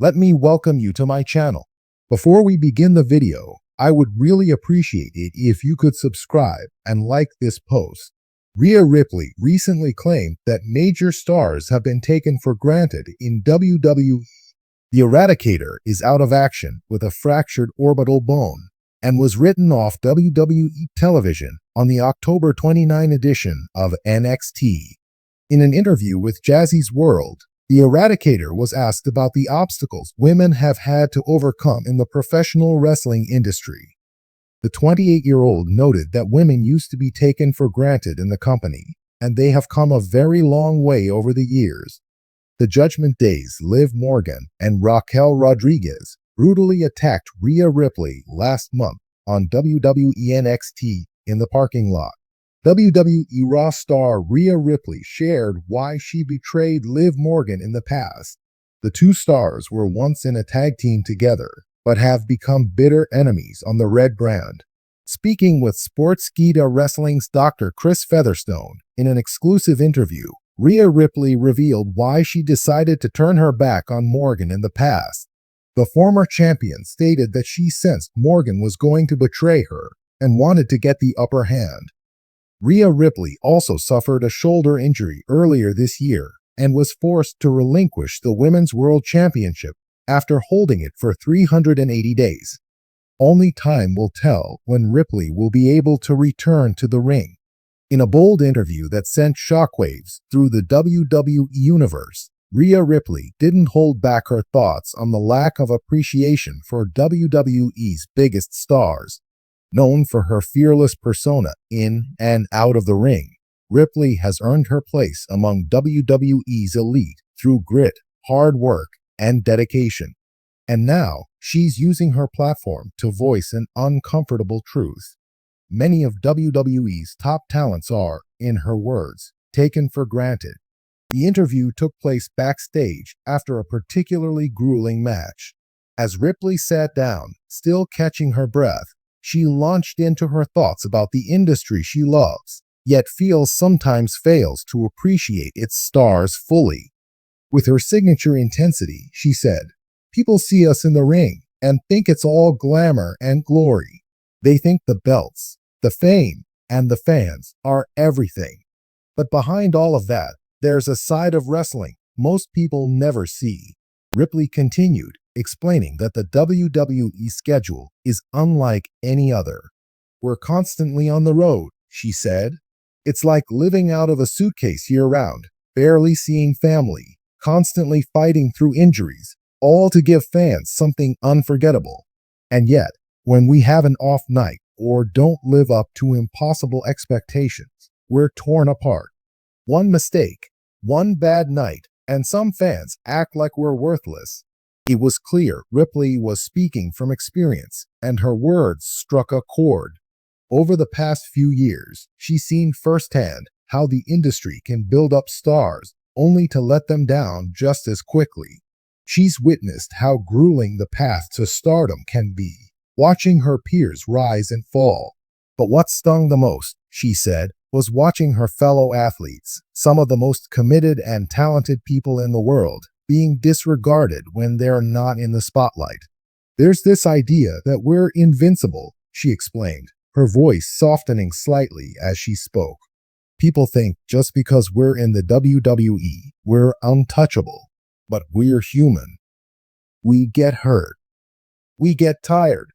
let me welcome you to my channel. Before we begin the video, I would really appreciate it if you could subscribe and like this post. Rhea Ripley recently claimed that major stars have been taken for granted in WWE. The Eradicator is out of action with a fractured orbital bone and was written off WWE television on the October 29 edition of NXT. In an interview with Jazzy's World, the Eradicator was asked about the obstacles women have had to overcome in the professional wrestling industry. The 28-year-old noted that women used to be taken for granted in the company, and they have come a very long way over the years. The Judgment Day's Liv Morgan and Raquel Rodriguez brutally attacked Rhea Ripley last month on WWE NXT in the parking lot. WWE Raw star Rhea Ripley shared why she betrayed Liv Morgan in the past. The two stars were once in a tag team together, but have become bitter enemies on the red brand. Speaking with Sportskeeda Wrestling's Dr. Chris Featherstone in an exclusive interview, Rhea Ripley revealed why she decided to turn her back on Morgan in the past. The former champion stated that she sensed Morgan was going to betray her and wanted to get the upper hand. Rhea Ripley also suffered a shoulder injury earlier this year and was forced to relinquish the Women's World Championship after holding it for 380 days. Only time will tell when Ripley will be able to return to the ring. In a bold interview that sent shockwaves through the WWE Universe, Rhea Ripley didn't hold back her thoughts on the lack of appreciation for WWE's biggest stars. Known for her fearless persona in and out of the ring, Ripley has earned her place among WWE's elite through grit, hard work, and dedication. And now, she's using her platform to voice an uncomfortable truth. Many of WWE's top talents are, in her words, taken for granted. The interview took place backstage after a particularly grueling match. As Ripley sat down, still catching her breath, she launched into her thoughts about the industry she loves, yet feels sometimes fails to appreciate its stars fully. With her signature intensity, she said, "People see us in the ring and think it's all glamour and glory. They think the belts, the fame, and the fans are everything. But behind all of that, there's a side of wrestling most people never see." Ripley continued, explaining that the WWE schedule is unlike any other. "We're constantly on the road," she said. "It's like living out of a suitcase year-round, barely seeing family, constantly fighting through injuries, all to give fans something unforgettable. And yet, when we have an off night or don't live up to impossible expectations, we're torn apart. One mistake, one bad night, and some fans act like we're worthless." It was clear Ripley was speaking from experience, and her words struck a chord. Over the past few years, she's seen firsthand how the industry can build up stars only to let them down just as quickly. She's witnessed how grueling the path to stardom can be, watching her peers rise and fall. But what stung the most, she said, was watching her fellow athletes, some of the most committed and talented people in the world, being disregarded when they're not in the spotlight. "There's this idea that we're invincible," she explained, her voice softening slightly as she spoke. "People think just because we're in the WWE, we're untouchable. But we're human. We get hurt. We get tired.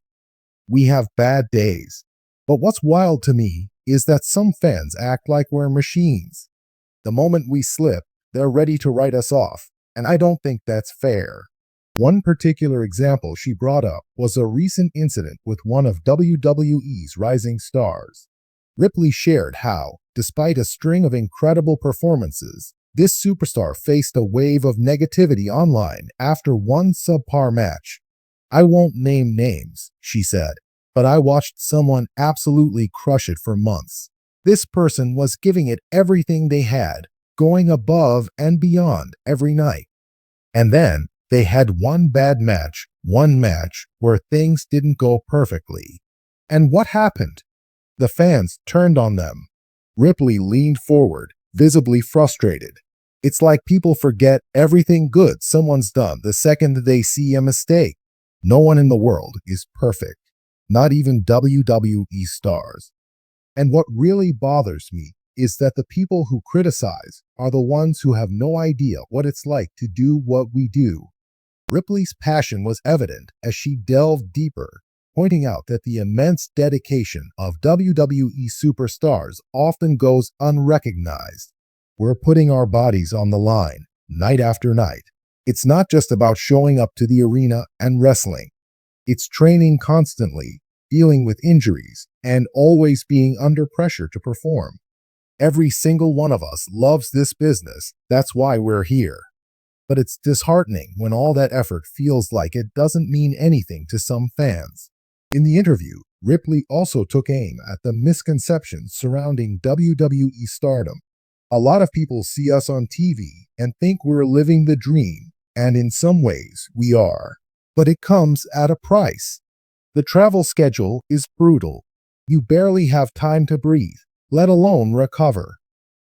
We have bad days. But what's wild to me is that some fans act like we're machines. The moment we slip, they're ready to write us off, and I don't think that's fair." One particular example she brought up was a recent incident with one of WWE's rising stars. Ripley shared how, despite a string of incredible performances, this superstar faced a wave of negativity online after one subpar match. "I won't name names," she said, "but I watched someone absolutely crush it for months. This person was giving it everything they had, going above and beyond every night. And then they had one bad match, one match where things didn't go perfectly. And what happened? The fans turned on them." Ripley leaned forward, visibly frustrated. It's like people forget everything good someone's done the second they see a mistake. No one in the world is perfect, not even WWE stars. And what really bothers me is that the people who criticize are the ones who have no idea what it's like to do what we do. Ripley's passion was evident as she delved deeper, pointing out that the immense dedication of WWE superstars often goes unrecognized. We're putting our bodies on the line, night after night. It's not just about showing up to the arena and wrestling. It's training constantly, dealing with injuries, and always being under pressure to perform. Every single one of us loves this business. That's why we're here. But it's disheartening when all that effort feels like it doesn't mean anything to some fans. In the interview, Ripley also took aim at the misconceptions surrounding WWE stardom. A lot of people see us on TV and think we're living the dream, and in some ways we are. But it comes at a price. The travel schedule is brutal. You barely have time to breathe, let alone recover.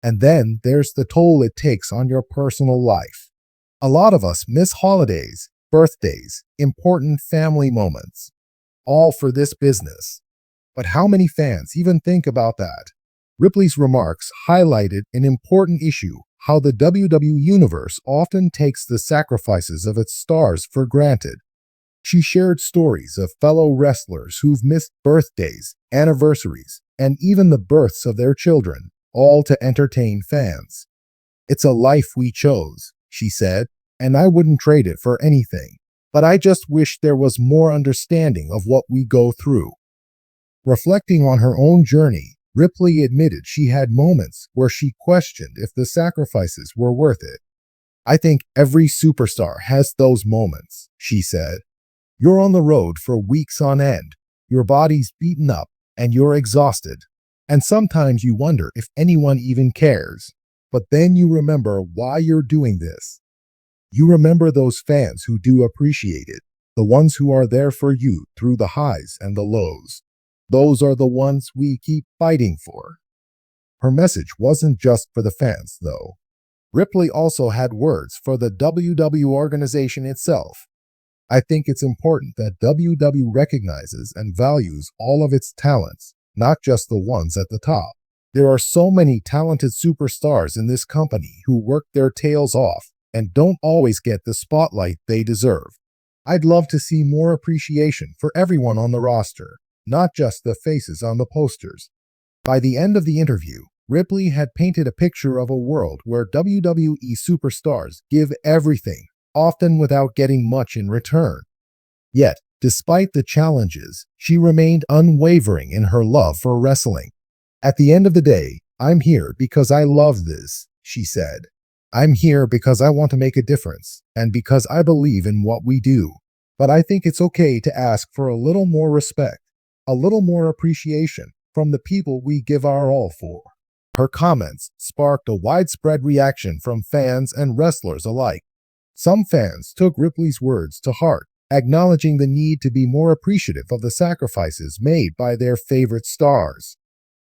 And then there's the toll it takes on your personal life. A lot of us miss holidays, birthdays, important family moments, all for this business. But how many fans even think about that? Ripley's remarks highlighted an important issue: how the WWE Universe often takes the sacrifices of its stars for granted. She shared stories of fellow wrestlers who've missed birthdays, anniversaries, and even the births of their children, all to entertain fans. "It's a life we chose," she said, "and I wouldn't trade it for anything. But I just wish there was more understanding of what we go through." Reflecting on her own journey, Ripley admitted she had moments where she questioned if the sacrifices were worth it. "I think every superstar has those moments," she said. "You're on the road for weeks on end. Your body's beaten up and you're exhausted. And sometimes you wonder if anyone even cares. But then you remember why you're doing this. You remember those fans who do appreciate it, the ones who are there for you through the highs and the lows. Those are the ones we keep fighting for." Her message wasn't just for the fans, though. Ripley also had words for the WWE organization itself. "I think it's important that WWE recognizes and values all of its talents, not just the ones at the top. There are so many talented superstars in this company who work their tails off and don't always get the spotlight they deserve. I'd love to see more appreciation for everyone on the roster, not just the faces on the posters." By the end of the interview, Ripley had painted a picture of a world where WWE superstars give everything, often without getting much in return. Yet, despite the challenges, she remained unwavering in her love for wrestling. "At the end of the day, I'm here because I love this," she said. "I'm here because I want to make a difference and because I believe in what we do. But I think it's okay to ask for a little more respect, a little more appreciation from the people we give our all for." Her comments sparked a widespread reaction from fans and wrestlers alike. Some fans took Ripley's words to heart, acknowledging the need to be more appreciative of the sacrifices made by their favorite stars.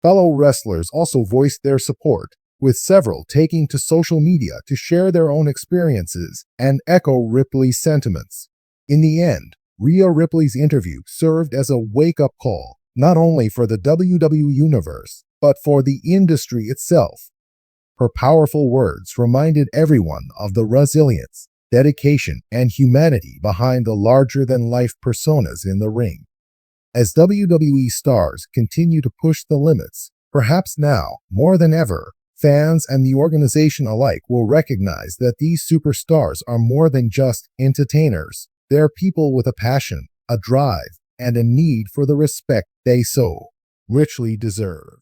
Fellow wrestlers also voiced their support, with several taking to social media to share their own experiences and echo Ripley's sentiments. In the end, Rhea Ripley's interview served as a wake-up call, not only for the WWE Universe, but for the industry itself. Her powerful words reminded everyone of the resilience, dedication, and humanity behind the larger-than-life personas in the ring. As WWE stars continue to push the limits, perhaps now, more than ever, fans and the organization alike will recognize that these superstars are more than just entertainers. They're people with a passion, a drive, and a need for the respect they so richly deserve.